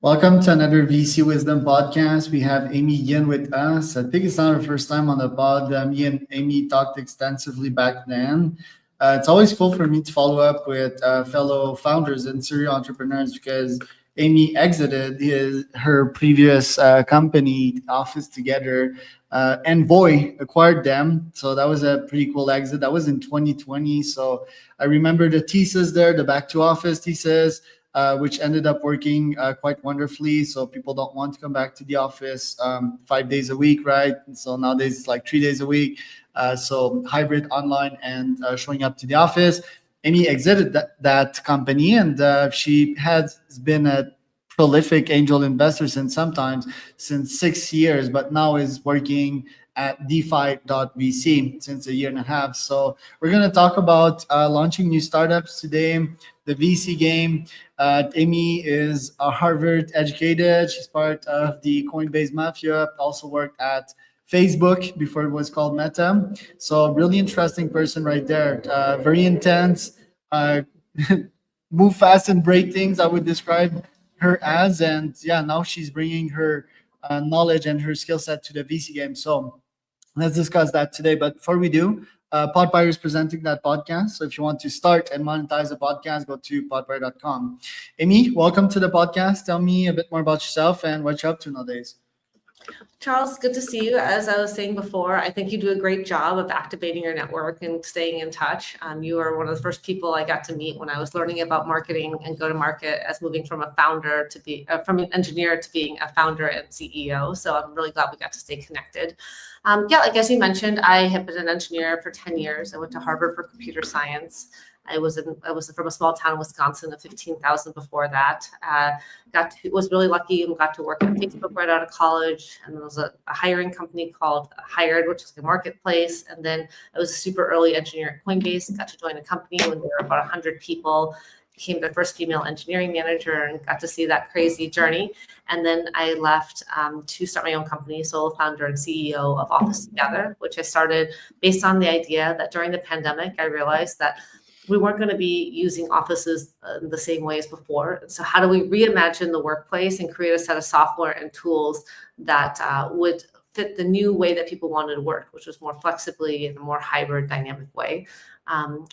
Welcome to another VC Wisdom podcast. We have Amy Yin with us. I think it's not our first time on the pod. Me and Amy talked extensively back then. It's always cool for me to follow up with fellow founders and serial entrepreneurs because Amy exited her previous company, Office Together. Envoy acquired them. So that was a pretty cool exit. That was in 2020. So I remember the thesis there, the back to office thesis, which ended up working quite wonderfully. So people don't want to come back to the office 5 days a week, right? And so nowadays it's like 3 days a week. So hybrid, online, and showing up to the office. Amy exited that company, and she has been a prolific angel investor since 6 years, but now is working at Defy.vc since a year and a half. So we're going to talk about launching new startups today, the VC game. Amy is a Harvard educated. She's part of the Coinbase mafia, also worked at Facebook before it was called Meta. So really interesting person right there. Very intense, uh, move fast and break things, I would describe her as. And yeah, now she's bringing her knowledge and her skill set to the VC game. So let's discuss that today. But before we do, Podpire is presenting that podcast. So if you want to start and monetize a podcast, go to podpire.com. Amy, welcome to the podcast. Tell me a bit more about yourself and what you're up to nowadays. Charles, good to see you. As I was saying before, I think you do a great job of activating your network and staying in touch. You are one of the first people I got to meet when I was learning about marketing and go-to-market, as moving from a founder to from an engineer to being a founder and CEO. So I'm really glad we got to stay connected. Like as you mentioned, I have been an engineer for 10 years. I went to Harvard for computer science. I was from a small town in Wisconsin of 15,000 before that. Was really lucky and got to work at Facebook right out of college. And there was a hiring company called Hired, which is a marketplace. And then I was a super early engineer at Coinbase. Got to join a company when there were about 100 people. Became the first female engineering manager and got to see that crazy journey. And then I left to start my own company, solo founder and CEO of OfficeTogether, which I started based on the idea that during the pandemic, I realized that we weren't going to be using offices the same way as before. So how do we reimagine the workplace and create a set of software and tools that would fit the new way that people wanted to work, which was more flexibly in a more hybrid, dynamic way.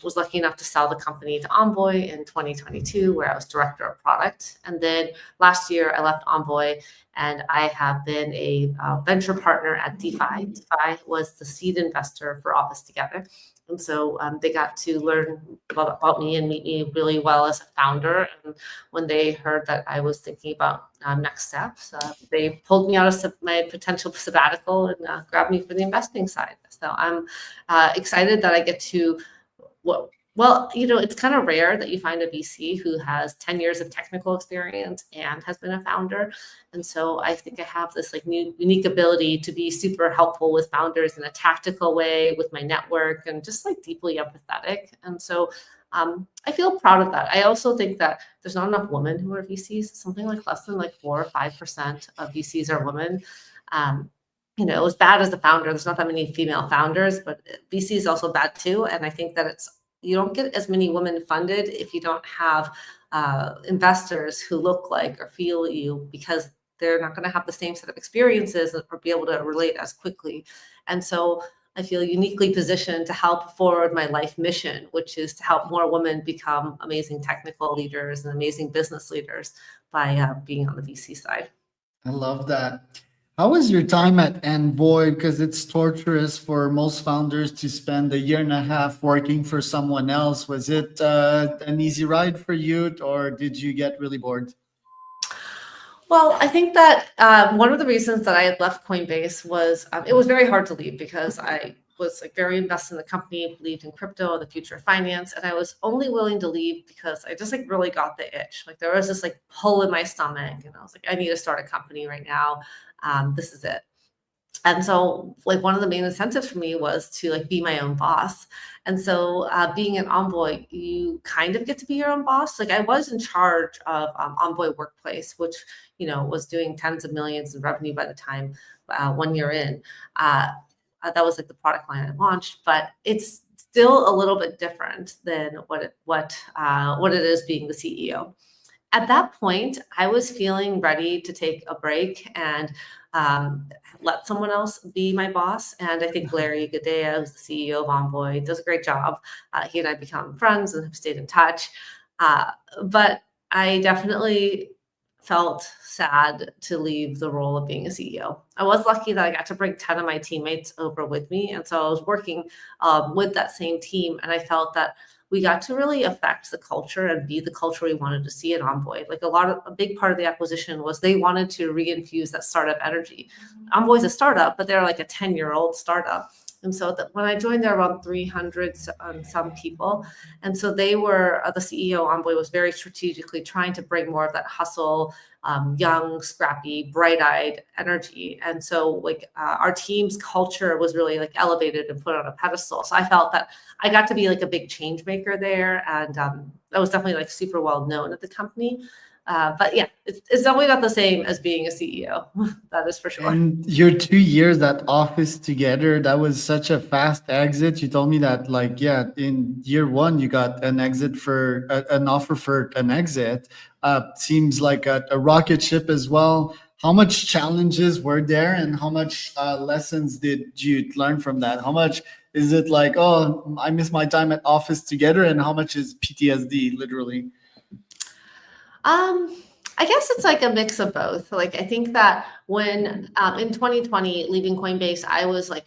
Was lucky enough to sell the company to Envoy in 2022, where I was director of product. And then last year, I left Envoy, and I have been a venture partner at Defy. Defy was the seed investor for OfficeTogether. And so they got to learn about me and meet me really well as a founder. And when they heard that I was thinking about next steps, they pulled me out of my potential sabbatical and grabbed me for the investing side. So I'm excited that I get to, it's kind of rare that you find a VC who has 10 years of technical experience and has been a founder. And so I think I have this unique ability to be super helpful with founders in a tactical way with my network and just deeply empathetic. And so I feel proud of that. I also think that there's not enough women who are VCs. Something less than 4 or 5% of VCs are women. It was bad as a founder. There's not that many female founders, but VC is also bad too. And I think that you don't get as many women funded if you don't have investors who look like or feel you, because they're not going to have the same set of experiences or be able to relate as quickly. And so I feel uniquely positioned to help forward my life mission, which is to help more women become amazing technical leaders and amazing business leaders by being on the VC side. I love that. How was your time at Envoy? Because it's torturous for most founders to spend a year and a half working for someone else. Was it an easy ride for you, or did you get really bored? Well, I think that one of the reasons that I had left Coinbase was it was very hard to leave because I was very invested in the company, believed in crypto, the future of finance, and I was only willing to leave because I just really got the itch. There was this pull in my stomach, and I was I need to start a company right now. This is it. And so one of the main incentives for me was to be my own boss. And so being an Envoy, you kind of get to be your own boss. I was in charge of Envoy Workplace, which, was doing tens of millions in revenue by the time 1 year in. That was the product line I launched, but it's still a little bit different than what it is being the CEO. at that point, I was feeling ready to take a break and let someone else be my boss. And I think Larry Gadea, who's the CEO of Envoy, does a great job. He and I become friends and have stayed in touch. But I definitely felt sad to leave the role of being a CEO. I was lucky that I got to bring 10 of my teammates over with me. And so I was working with that same team. And I felt that we got to really affect the culture and be the culture we wanted to see at Envoy. Like a big part of the acquisition was they wanted to reinfuse that startup energy. Envoy's a startup, but they're like a 10-year-old startup. And so when I joined, there were around 300 some people. And so they were, the CEO Envoy was very strategically trying to bring more of that hustle, young, scrappy, bright-eyed energy. And so our team's culture was really like elevated and put on a pedestal. So I felt that I got to be like a big change maker there. And that was definitely like super well known at the company. But yeah, it's definitely not the same as being a CEO. That is for sure. And your 2 years at OfficeTogether, that was such a fast exit. You told me that, like, yeah, in year one, you got an offer for an exit. Seems like a rocket ship as well. How much challenges were there, and how much lessons did you learn from that? How much is it like, oh, I miss my time at OfficeTogether, and how much is PTSD, literally? I guess it's like a mix of both. Like I think that when in 2020 leaving Coinbase, I was like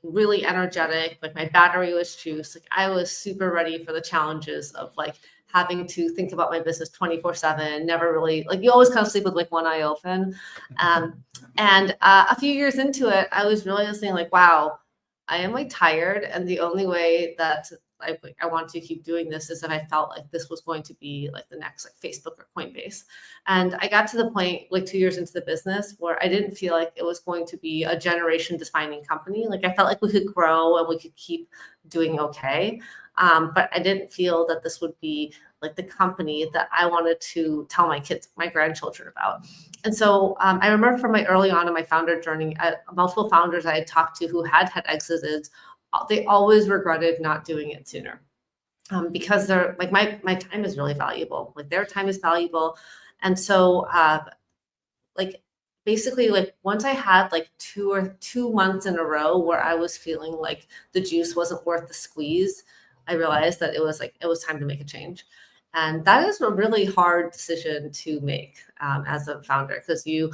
really energetic. Like my battery was juiced. Like I was super ready for the challenges of like having to think about my business 24/7. Never really like you always kind of sleep with like one eye open. And a few years into it, I was realizing like, wow, I am like tired, and the only way that I want to keep doing this is if I felt like this was going to be like the next like Facebook or Coinbase. And I got to the point like 2 years into the business where I didn't feel like it was going to be a generation defining company. Like I felt like we could grow and we could keep doing okay. But I didn't feel that this would be like the company that I wanted to tell my kids, my grandchildren about. And so I remember from my early on in my founder journey, multiple founders I had talked to who had exited, they always regretted not doing it sooner. Because they're like my time is really valuable. Like their time is valuable. And so like basically like once I had like 2 months in a row where I was feeling like the juice wasn't worth the squeeze, I realized that it was time to make a change. And that is a really hard decision to make as a founder, because you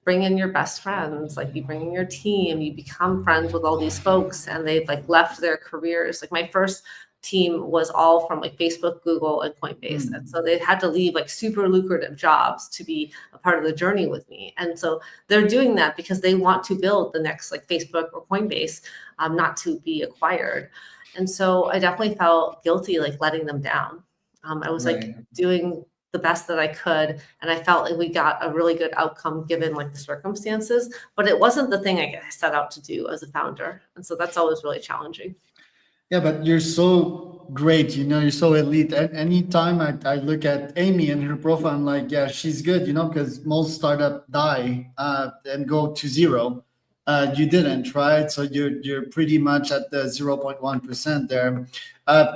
bring in your best friends, like you bring in your team, you become friends with all these folks, and they've like left their careers. Like my first team was all from like Facebook, Google, and Coinbase. And so they had to leave like super lucrative jobs to be a part of the journey with me. And so they're doing that because they want to build the next like Facebook or Coinbase, not to be acquired. And so I definitely felt guilty like letting them down. I was like doing the best that I could. And I felt like we got a really good outcome given like the circumstances, but it wasn't the thing I set out to do as a founder. And so that's always really challenging. Yeah, but you're so great, you're so elite. Anytime I look at Amy and her profile, I'm like, yeah, she's good, because most startup die and go to zero. You didn't, right? So you're pretty much at the 0.1% there.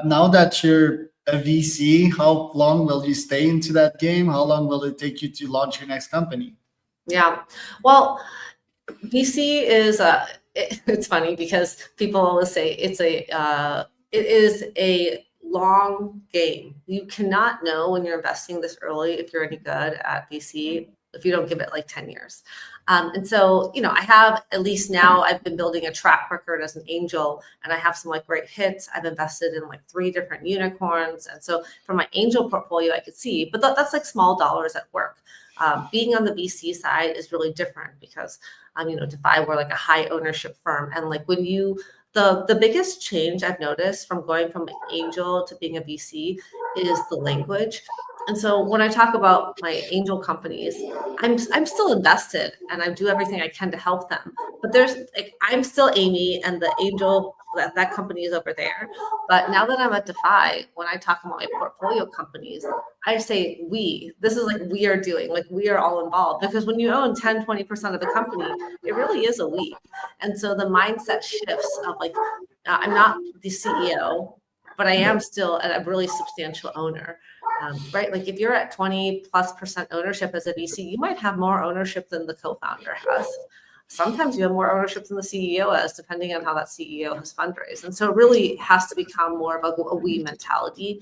Now that you're a VC, how long will you stay into that game? How long will it take you to launch your next company? Yeah, well, VC is it's funny because people always say it is a long game. You cannot know when you're investing this early if you're any good at VC if you don't give it like 10 years. And so, I have at least now I've been building a track record as an angel, and I have some like great hits. I've invested in like 3 different unicorns. And so from my angel portfolio, I could see, but that's like small dollars at work. Being on the VC side is really different because, Defy, we're like a high ownership firm. And like when the biggest change I've noticed from going from an angel to being a VC is the language. And so when I talk about my angel companies, I'm still invested and I do everything I can to help them. But I'm still Amy, and the angel that company is over there. But now that I'm at Defy, when I talk about my portfolio companies, I say we. This is like we are doing, like we are all involved. Because when you own 10, 20% of the company, it really is a we. And so the mindset shifts of like, I'm not the CEO, but I am still a really substantial owner. right? Like if you're at 20+% ownership as a VC, you might have more ownership than the co-founder has. Sometimes you have more ownership than the CEO has, depending on how that CEO has fundraised. And so it really has to become more of a we mentality,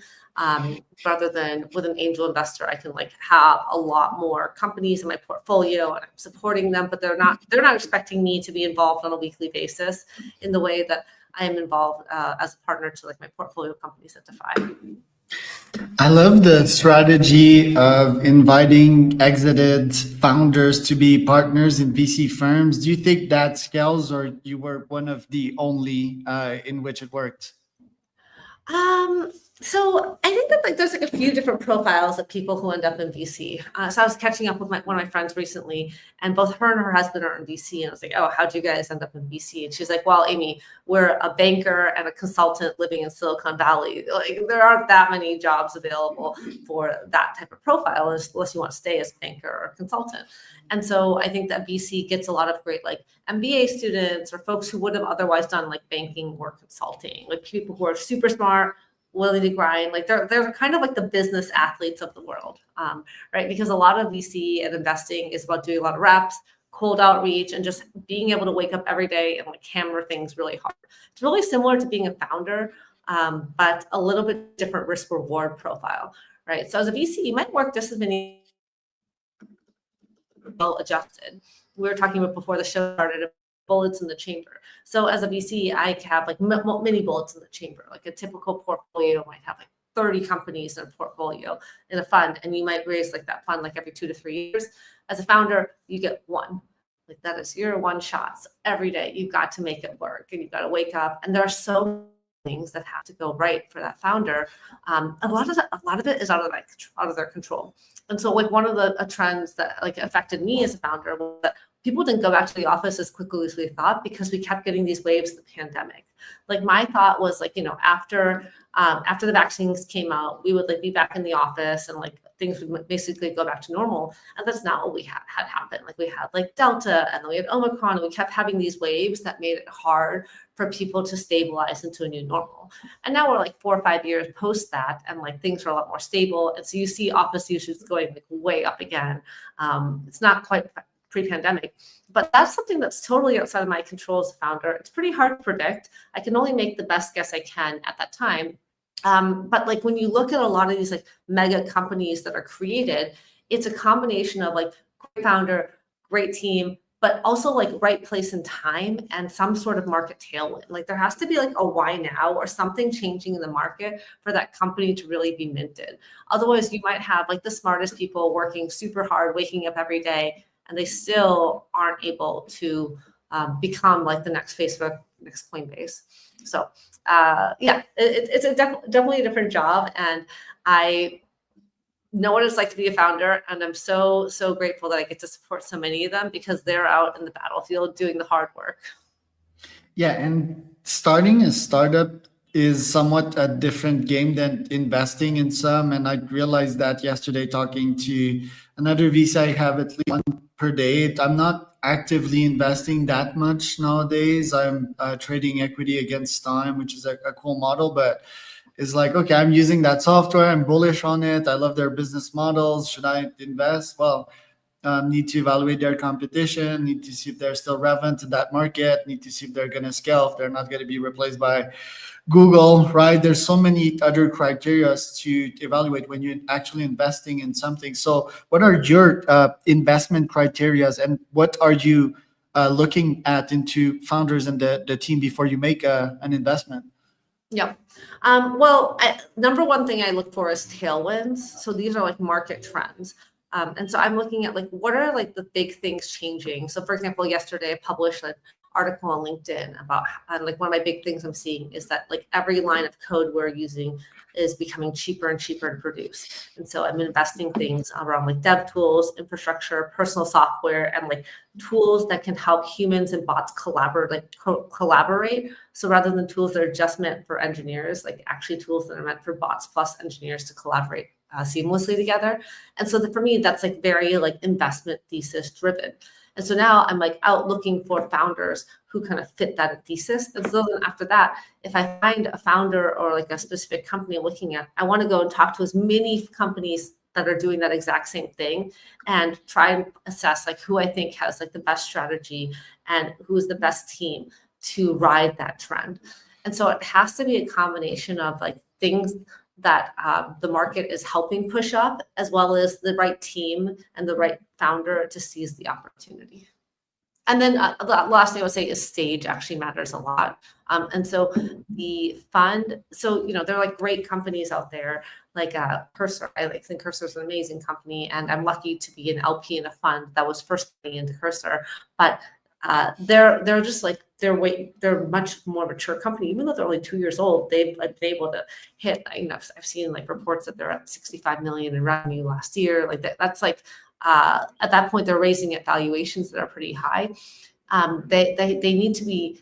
rather than with an angel investor. I can like have a lot more companies in my portfolio and I'm supporting them, but they're not expecting me to be involved on a weekly basis in the way that I am involved as a partner to like my portfolio companies at Defy. I love the strategy of inviting exited founders to be partners in VC firms. Do you think that scales, or you were one of the only in which it worked? So I think that like there's like a few different profiles of people who end up in VC. So I was catching up with one of my friends recently, and both her and her husband are in VC. And I was like, oh, how'd you guys end up in VC? And she's like, well, Amy, we're a banker and a consultant living in Silicon Valley. Like there aren't that many jobs available for that type of profile unless you want to stay as a banker or a consultant. And so I think that VC gets a lot of great like MBA students or folks who would have otherwise done like banking or consulting, like people who are super smart, willing to grind. Like they're kind of like the business athletes of the world, right? Because a lot of VC and investing is about doing a lot of reps, cold outreach, and just being able to wake up every day and like hammer things really hard. It's really similar to being a founder, but a little bit different risk reward profile, right? So as a VC, you might work just as many well adjusted. We were talking about before the show started, bullets in the chamber. So as a VC, I have like many bullets in the chamber. Like a typical portfolio might have like 30 companies in a portfolio in a fund, and you might raise like that fund like every 2 to 3 years. As a founder, you get one. Like that is your one shot. So every day you've got to make it work, and you've got to wake up. And there are so many things that have to go right for that founder. A lot of it is out of their control. And so like one of the trends that like affected me as a founder was that people didn't go back to the office as quickly as we thought because we kept getting these waves of the pandemic. Like my thought was like, after the vaccines came out, we would like be back in the office and like things would basically go back to normal. And that's not what we had happen. Like we had like Delta and then we had Omicron, and we kept having these waves that made it hard for people to stabilize into a new normal. And now we're like 4 or 5 years post that, and like things are a lot more stable. And so you see office usage going like way up again. It's not quite pre-pandemic, but that's something that's totally outside of my control as a founder. It's pretty hard to predict. I can only make the best guess I can at that time. But like when you look at a lot of these like mega companies that are created, it's a combination of like great founder, great team, but also like right place and time and some sort of market tailwind. Like there has to be like a why now or something changing in the market for that company to really be minted. Otherwise, you might have like the smartest people working super hard, waking up every day, and they still aren't able to become like the next Facebook, next Coinbase. So it's definitely a different job, and I know what it's like to be a founder, and I'm so grateful that I get to support so many of them because they're out in the battlefield doing the hard work. Yeah, and starting a startup is somewhat a different game than investing in some. And I realized that yesterday talking to another VC I have at least one per day. I'm not actively investing that much nowadays. I'm trading equity against time, which is a cool model, but it's like, okay, I'm using that software. I'm bullish on it. I love their business models. Should I invest? Well, need to evaluate their competition, need to see if they're still relevant to that market, need to see if they're going to scale, if they're not going to be replaced by Google, right? There's so many other criteria to evaluate when you're actually investing in something. So what are your investment criteria, and what are you looking at into founders and the team before you make an investment? Yeah. Number one thing I look for is tailwinds. So these are like market trends. And so I'm looking at like, what are like the big things changing? So for example, yesterday I published an article on LinkedIn about like one of my big things I'm seeing is that like every line of code we're using is becoming cheaper and cheaper to produce. And so I'm investing things around like dev tools, infrastructure, personal software, and like tools that can help humans and bots collaborate. So rather than tools that are just meant for engineers, like actually tools that are meant for bots plus engineers to collaborate seamlessly together. And so for me, that's like very like investment thesis driven. And so now I'm like out looking for founders who kind of fit that thesis. And so then after that, if I find a founder or like a specific company I'm looking at, I want to go and talk to as many companies that are doing that exact same thing and try and assess like who I think has like the best strategy and who's the best team to ride that trend. And so it has to be a combination of like things that the market is helping push up, as well as the right team and the right founder to seize the opportunity. And then the last thing I would say is stage actually matters a lot. And so the fund, so, there are like great companies out there, like Cursor. I think Cursor is an amazing company, and I'm lucky to be an LP in a fund that was first putting into Cursor. But they're just like, they're much more mature company. Even though they're only 2 years old, they've been able to hit, I've seen like reports that they're at 65 million in revenue last year. Like that's like, at that point, they're raising at valuations that are pretty high. They need to be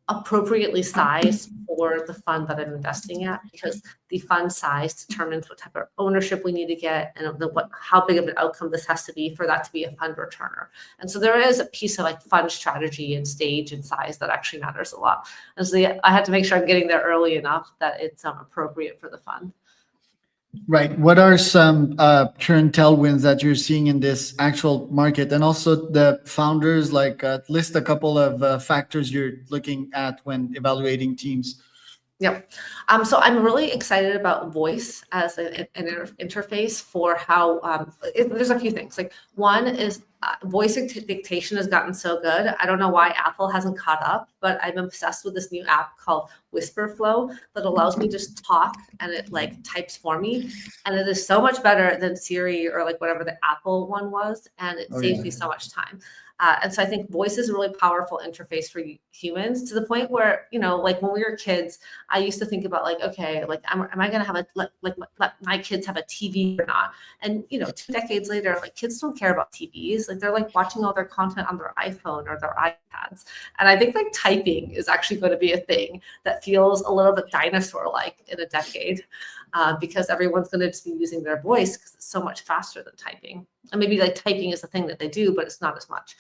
appropriately sized for the fund that I'm investing at, because the fund size determines what type of ownership we need to get and how big of an outcome this has to be for that to be a fund returner. And so there is a piece of like fund strategy and stage and size that actually matters a lot. And so I had to make sure I'm getting there early enough that it's appropriate for the fund. Right. What are some current tailwinds that you're seeing in this actual market? And also the founders, like list a couple of factors you're looking at when evaluating teams. Yep. So I'm really excited about voice as an interface for how there's a few things. Like one is voice dictation has gotten so good. I don't know why Apple hasn't caught up, but I'm obsessed with this new app called Whisper Flow that allows me to just talk and it like types for me. And it is so much better than Siri or like whatever the Apple one was. And it saves me so much time. And so I think voice is a really powerful interface for humans, to the point where, like when we were kids, I used to think about like, okay, like, am I going to have let my kids have a TV or not? And, 2 decades later, like kids don't care about TVs. Like they're like watching all their content on their iPhone or their iPads. And I think like typing is actually going to be a thing that feels a little bit dinosaur-like in a decade. Because everyone's going to just be using their voice because it's so much faster than typing. And maybe like typing is the thing that they do, but it's not as much.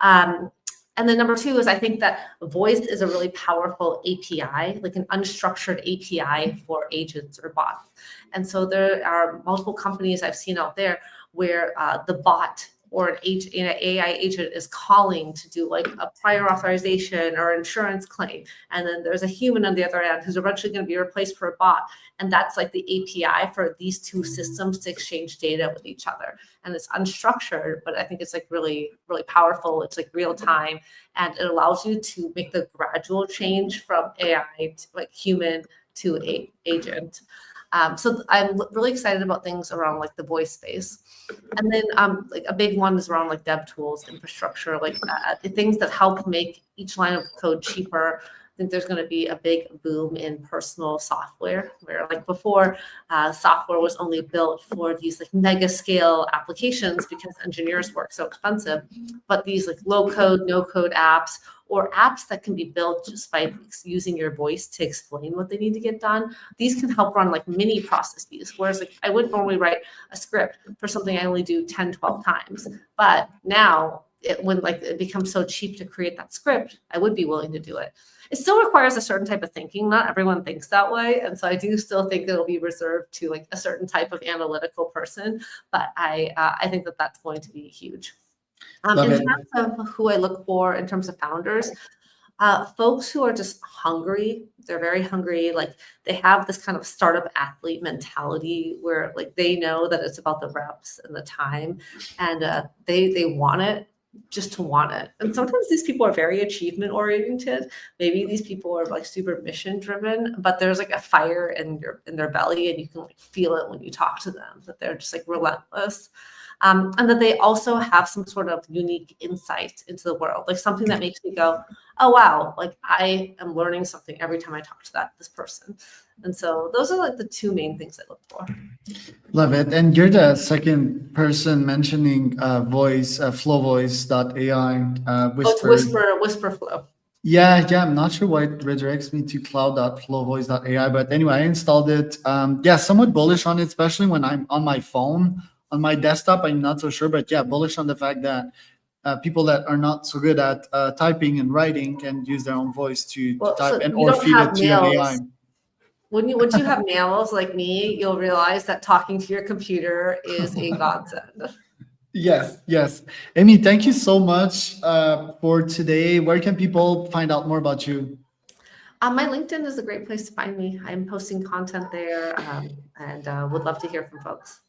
And then number 2 is I think that voice is a really powerful API, like an unstructured API for agents or bots. And so there are multiple companies I've seen out there where the bot or an AI agent is calling to do like a prior authorization or insurance claim. And then there's a human on the other end who's eventually going to be replaced for a bot. And that's like the API for these two systems to exchange data with each other. And it's unstructured, but I think it's like really, really powerful. It's like real time. And it allows you to make the gradual change from AI to like human to agent. So I'm really excited about things around like the voice space. And then like a big one is around like dev tools, infrastructure, like the things that help make each line of code cheaper. I think there's going to be a big boom in personal software, where like before software was only built for these like mega scale applications because engineers work so expensive. But these like low code, no code apps, or apps that can be built just by using your voice to explain what they need to get done. These can help run like mini processes. Whereas like I wouldn't normally write a script for something I only do 10, 12 times. But now when like it becomes so cheap to create that script, I would be willing to do it. It still requires a certain type of thinking. Not everyone thinks that way. And so I do still think it'll be reserved to like a certain type of analytical person. But I think that that's going to be huge. In terms of who I look for in terms of founders, folks who are just hungry. They're very hungry. Like they have this kind of startup athlete mentality where like they know that it's about the reps and the time, and they want it just to want it. And sometimes these people are very achievement oriented. Maybe these people are like super mission driven, but there's like a fire in their belly, and you can like feel it when you talk to them, that they're just like relentless. And that they also have some sort of unique insight into the world, like something that makes me go, oh, wow, like I am learning something every time I talk to this person. And so those are like the 2 main things I look for. Love it. And you're the second person mentioning voice, flowvoice.ai. Whisper Flow. Yeah, I'm not sure why it redirects me to cloud.flowvoice.ai, but anyway, I installed it. Somewhat bullish on it, especially when I'm on my phone. On my desktop, I'm not so sure, but bullish on the fact that people that are not so good at typing and writing can use their own voice to Well, type so and you or don't feed have it to an AI. nails. Once you have nails like me, you'll realize that talking to your computer is a godsend. Yes, yes. Amy, thank you so much for today. Where can people find out more about you? My LinkedIn is a great place to find me. I'm posting content there and would love to hear from folks.